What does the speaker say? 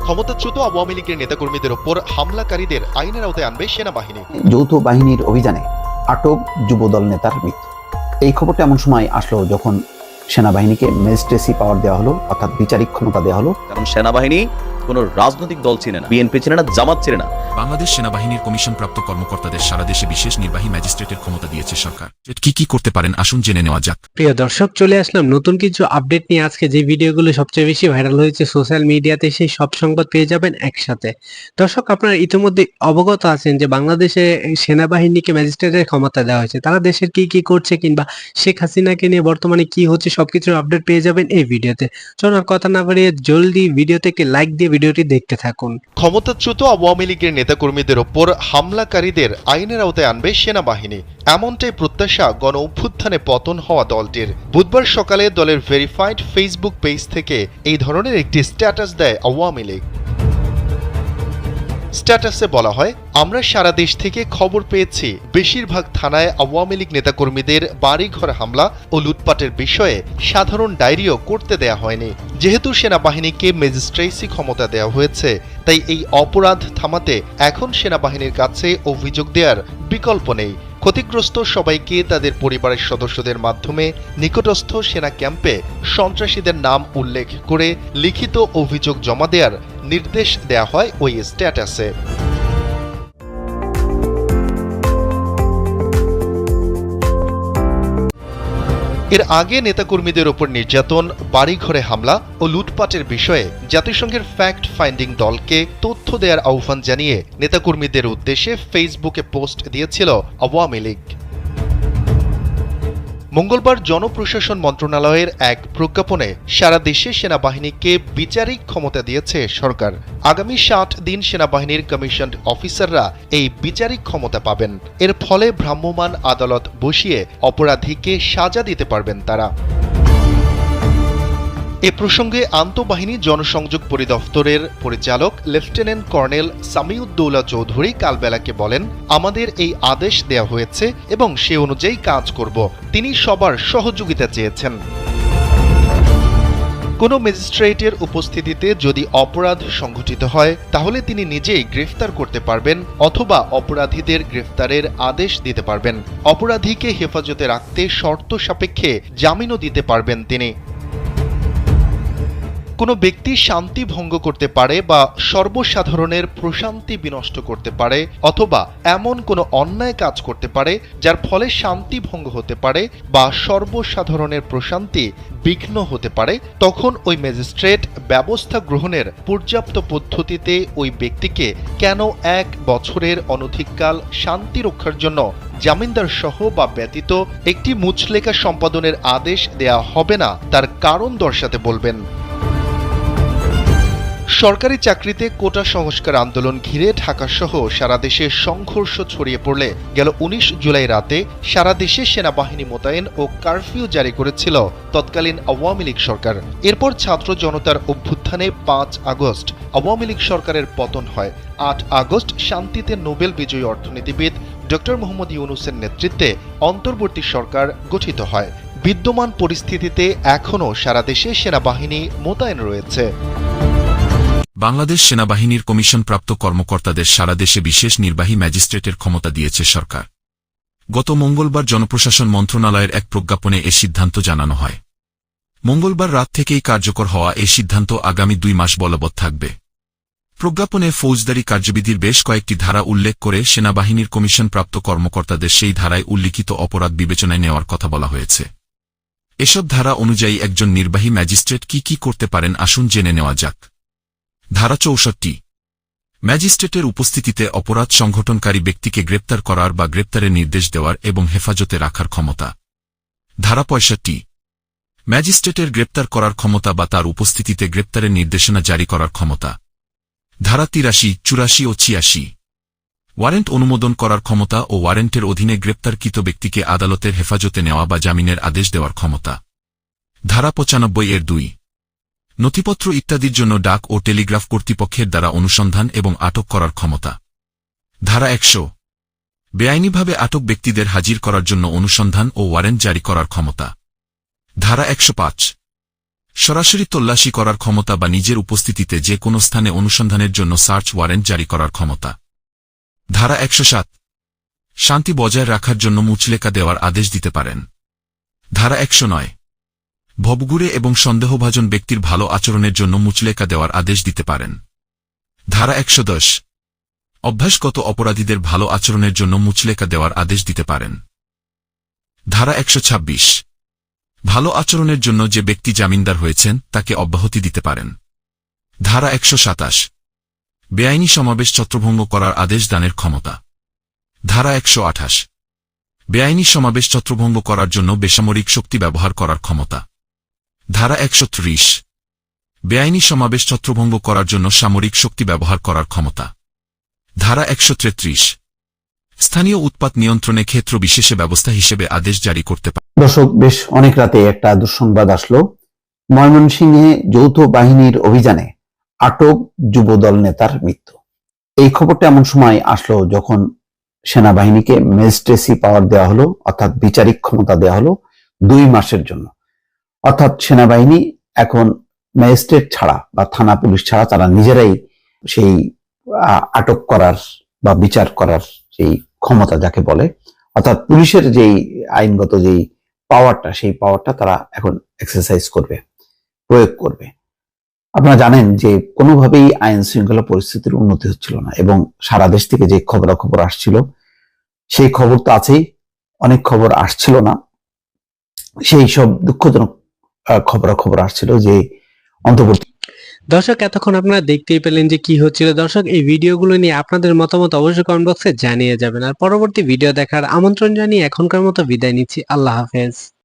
ক্ষমতাচ্যুত আওয়ামী লীগের নেতাকর্মীদের ওপর হামলাকারীদের আইনের আওতায় আনবে সেনাবাহিনী। যৌথ বাহিনীর অভিযানে আটক যুবদল নেতার মৃত্যু। এই খবরটা এমন সময় আসলো যখন সেনাবাহিনীকে ম্যাজিস্ট্রেসি পাওয়ার দেওয়া হলো, অর্থাৎ বিচারিক ক্ষমতা দেওয়া হলো। কারণ সেনাবাহিনী কোন রাজনৈতিক দল ছিল না, বিএনপি ছিল না, জামাত ছিল না। বাংলাদেশ সেনাবাহিনীর কমিশনপ্রাপ্ত কর্মকর্তাদের সারা দেশে বিশেষ নির্বাহী ম্যাজিস্ট্রেটের ক্ষমতা দিয়েছে সরকার। কি কি করতে পারেন আসুন জেনে নেওয়া যাক। প্রিয় দর্শক, চলে আসলাম নতুন কিছু আপডেট নিয়ে। আজকে যে ভিডিওগুলো সবচেয়ে বেশি ভাইরাল হয়েছে সোশ্যাল মিডিয়াতে, সেই সব সংবাদ পেয়ে যাবেন একসাথে। দর্শক, আপনারা ইতিমধ্যে অবগত আছেন যে বাংলাদেশে সেনাবাহিনীকে ম্যাজিস্ট্রেটের ক্ষমতা দেওয়া হয়েছে। তারা দেশের কি কি করছে কিংবা শেখ হাসিনাকে নিয়ে বর্তমানে কি হচ্ছে সবকিছুর আপডেট পেয়ে যাবেন এই ভিডিওতে। চলুন আর কথা না বাড়িয়ে জলদি ভিডিওতে একটি লাইক দিয়ে ভিডিওটি দেখতে থাকুন। ক্ষমতাচ্যুত আওয়ামী লীগের নেতাকর্মীদের ওপর হামলাকারীদের আইনের আওতায় আনবে সেনাবাহিনী, এমনটাই প্রত্যাশা গণ অভ্যুত্থানে পতন হওয়া দলটির। বুধবার সকালে দলের ভেরিফাইড ফেসবুক পেজ থেকে এই ধরনের একটি স্ট্যাটাস দেয় আওয়ামী লীগ। স্ট্যাটাসে বলা হয়, আমরা সারা দেশ থেকে খবর পেয়েছি বেশিরভাগ থানায় আওয়ামী লীগ নেতাকর্মীদের বাড়িঘর হামলা ও লুটপাটের বিষয়ে সাধারণ ডায়েরিও করতে দেয়া হয়নি। যেহেতু সেনাবাহিনীকে ম্যাজিস্ট্রেসি ক্ষমতা দেওয়া হয়েছে, তাই এই অপরাধ থামাতে এখন সেনাবাহিনীর কাছে অভিযোগ দেওয়ার বিকল্প নেই। ক্ষতিগ্রস্ত সবাইকে তাদের পরিবারের সদস্যদের মাধ্যমে নিকটস্থ সেনা ক্যাম্পে সন্ত্রাসীদের নাম উল্লেখ করে লিখিত অভিযোগ জমা দেওয়ার নির্দেশ দেয়া হয় ওই স্ট্যাটাসে। এর আগে নেতাকর্মীদের ওপর নির্যাতন, বাড়িঘরে হামলা ও লুটপাটের বিষয়ে জাতিসংঘের ফ্যাক্ট ফাইন্ডিং দলকে তথ্য দেওয়ার আহ্বান জানিয়ে নেতাকর্মীদের উদ্দেশ্যে ফেসবুকে পোস্ট দিয়েছিল আওয়ামী লীগ। মঙ্গলবার জনপ্রশাসন মন্ত্রণালয়ের এক প্রজ্ঞাপনে সারা দেশে সেনাবাহিনীকে বিচারিক ক্ষমতা দিয়েছে সরকার। আগামী 60 দিন সেনাবাহিনীর কমিশনড অফিসাররা এই বিচারিক ক্ষমতা পাবেন। এর ফলে ভ্রাম্যমাণ আদালত বসিয়ে অপরাধীকে সাজা দিতে পারবেন তারা। এ প্রসঙ্গে আন্তঃবাহিনী জনসংযোগ পরিদপ্তরের পরিচালক লেফটেন্যান্ট কর্নেল সামিউদ্দৌলা চৌধুরী কালবেলাকে বলেন, আমাদের এই আদেশ দেয়া হয়েছে এবং সে অনুযায়ী কাজ করব। তিনি সবার সহযোগিতা চেয়েছেন। কোনো ম্যাজিস্ট্রেটের উপস্থিতিতে যদি অপরাধ সংঘটিত হয়, তাহলে তিনি নিজেই গ্রেফতার করতে পারবেন অথবা অপরাধীদের গ্রেফতারের আদেশ দিতে পারবেন। অপরাধীকে হেফাজতে রাখতে শর্ত সাপেক্ষে জামিনও দিতে পারবেন তিনি। কোনো ব্যক্তি শান্তি ভঙ্গ করতে পারে বা সর্বসাধারণের প্রশান্তি বিনষ্ট করতে পারে অথবা এমন কোনো অন্যায় কাজ করতে পারে যার ফলে শান্তি ভঙ্গ হতে পারে বা সর্বসাধারণের প্রশান্তি বিঘ্ন হতে পারে, তখন ওই ম্যাজিস্ট্রেট ব্যবস্থা গ্রহণের পর্যাপ্ত পদ্ধতিতে ওই ব্যক্তিকে কেন 1 বছরের অনধিককাল শান্তি রক্ষার জন্য জামিনদার সহ বা ব্যতীত একটি মুচলেখা সম্পাদনের আদেশ দেয়া হবে না তার কারণ দর্শাতে বলবেন। সরকারি চাকরিতে কোটা সংস্কার আন্দোলন ঘিরে ঢাকাসহ সারা দেশে সংঘর্ষ ছড়িয়ে পড়লে গেল 19 জুলাই রাতে সারা দেশে সেনাবাহিনী মোতায়েন ও কারফিউ জারি করেছিল তৎকালীন আওয়ামী লীগ সরকার। এরপর ছাত্র জনতার অভ্যুত্থানে 5 আগস্ট আওয়ামী লীগ সরকারের পতন হয়। 8 আগস্ট শান্তিতে নোবেল বিজয়ী অর্থনীতিবিদ ডক্টর মোহাম্মদ ইউনূসের নেতৃত্বে অন্তর্বর্তী সরকার গঠিত হয়। বিদ্যমান পরিস্থিতিতে এখনও সারা দেশে সেনাবাহিনী মোতায়েন রয়েছে। বাংলাদেশ সেনাবাহিনীর কমিশনপ্রাপ্ত কর্মকর্তাদের সারা দেশে বিশেষ নির্বাহী ম্যাজিস্ট্রেটের ক্ষমতা দিয়েছে সরকার। গত মঙ্গলবার জনপ্রশাসন মন্ত্রণালয়ের এক প্রজ্ঞাপনে এ সিদ্ধান্ত জানানো হয়। মঙ্গলবার রাত থেকেই কার্যকর হওয়া এই সিদ্ধান্ত আগামী 2 মাস বলবৎ থাকবে। প্রজ্ঞাপনে ফৌজদারি কার্যবিধির বেশ কয়েকটি ধারা উল্লেখ করে সেনাবাহিনীর কমিশনপ্রাপ্ত কর্মকর্তাদের সেই ধারায় উল্লিখিত অপরাধ বিবেচনায় নেওয়ার কথা বলা হয়েছে। এসব ধারা অনুযায়ী একজন নির্বাহী ম্যাজিস্ট্রেট কি কি করতে পারেন আসুন জেনে নেওয়া যাক। ধারা 64, ম্যাজিস্ট্রেটের উপস্থিতিতে অপরাধ সংঘটনকারী ব্যক্তিকে গ্রেপ্তার করার বা গ্রেপ্তারের নির্দেশ দেওয়ার এবং হেফাজতে রাখার ক্ষমতা। ধারা 65, ম্যাজিস্ট্রেটের গ্রেপ্তার করার ক্ষমতা বা তার উপস্থিতিতে গ্রেপ্তারের নির্দেশনা জারি করার ক্ষমতা। ধারা 83, 84 ও 86, ওয়ারেন্ট অনুমোদন করার ক্ষমতা ও ওয়ারেন্টের অধীনে গ্রেপ্তারকৃত ব্যক্তিকে আদালতের হেফাজতে নেওয়া বা জামিনের আদেশ দেওয়ার ক্ষমতা। ধারা 95 এর 2, নথিপত্র ইত্যাদির জন্য ডাক ও টেলিগ্রাফ কর্তৃপক্ষের দ্বারা অনুসন্ধান এবং আটক করার ক্ষমতা। ধারা 100, বেআইনিভাবে আটক ব্যক্তিদের হাজির করার জন্য অনুসন্ধান ও ওয়ারেন্ট জারি করার ক্ষমতা। ধারা 105, সরাসরি তল্লাশি করার ক্ষমতা বা নিজের উপস্থিতিতে যে কোনো স্থানে অনুসন্ধানের জন্য সার্চ ওয়ারেন্ট জারি করার ক্ষমতা। ধারা 107 শান্তি বজায় রাখার জন্য মুচলেকা দেওয়ার আদেশ দিতে পারেন। ধারা 109 ভবঘুরে এবং সন্দেহভাজন ব্যক্তির ভালো আচরণের জন্য মুচলেকা দেওয়ার আদেশ দিতে পারেন। ধারা 110 অভ্যাসগত অপরাধীদের ভালো আচরণের জন্য মুচলেকা দেওয়ার আদেশ দিতে পারেন। ধারা 126 ভালো আচরণের জন্য যে ব্যক্তি জামিনদার হয়েছেন তাকে অব্যাহতি দিতে পারেন। ধারা 127 বেআইনি সমাবেশ ছত্রভঙ্গ করার আদেশ দানের ক্ষমতা। ধারা 128 বেআইনি সমাবেশ ছত্রভঙ্গ করার জন্য বেসামরিক শক্তি ব্যবহার করার ক্ষমতা। ধারা 130 বেআইনি সমাবেশ ছত্রভঙ্গ করার জন্য সামরিক শক্তি ব্যবহার করার ক্ষমতা। ধারা 133 স্থানীয় উৎপাত নিয়ন্ত্রণে ক্ষেত্র বিশেষে ব্যবস্থা হিসেবে আদেশ জারি করতে পারে। দর্শক, বেশ অনেক রাতে একটা দুঃসংবাদ আসলো। ময়মনসিংহে যৌথ বাহিনীর অভিযানে আটক যুবদল নেতার মৃত্যু। এই খবরটা এমন সময় আসলো যখন সেনাবাহিনীকে ম্যাজিস্ট্রেসি পাওয়ার দেওয়া হলো, অর্থাৎ বিচারিক ক্ষমতা দেওয়া হলো 2 মাসের জন্য। অর্থাৎ সেনাবাহিনী এখন ম্যাজিস্ট্রেট ছাড়া বা থানা পুলিশ ছাড়া তারা নিজেরাই সেই আটক করার বা বিচার করার সেই ক্ষমতা যাকে বলে, অর্থাৎ পুলিশের যেই আইনগত যেই পাওয়ারটা, সেই পাওয়ারটা তারা এখন এক্সারসাইজ করবে, প্রয়োগ করবে। আপনারা জানেন যে কোনোভাবেই আইন শৃঙ্খলা পরিস্থিতির উন্নতি হচ্ছিল না এবং সারা দেশ থেকে যে খবরাখবর আসছিল সেই খবর তো আছেই, অনেক খবর আসছিল না। সেই সব দুঃখজনক খবরাখবর আসছিল যে অন্তর্বর্তী। দর্শক, এতক্ষণ আপনারা দেখতেই পেলেন যে কি হচ্ছিল। দর্শক, এই ভিডিওগুলো নিয়ে আপনাদের মতামত অবশ্যই কমেন্ট বক্সে জানিয়ে যাবেন। আর পরবর্তী ভিডিও দেখার আমন্ত্রণ জানিয়ে এখনকার মতো বিদায় নিচ্ছি। আল্লাহ হাফেজ।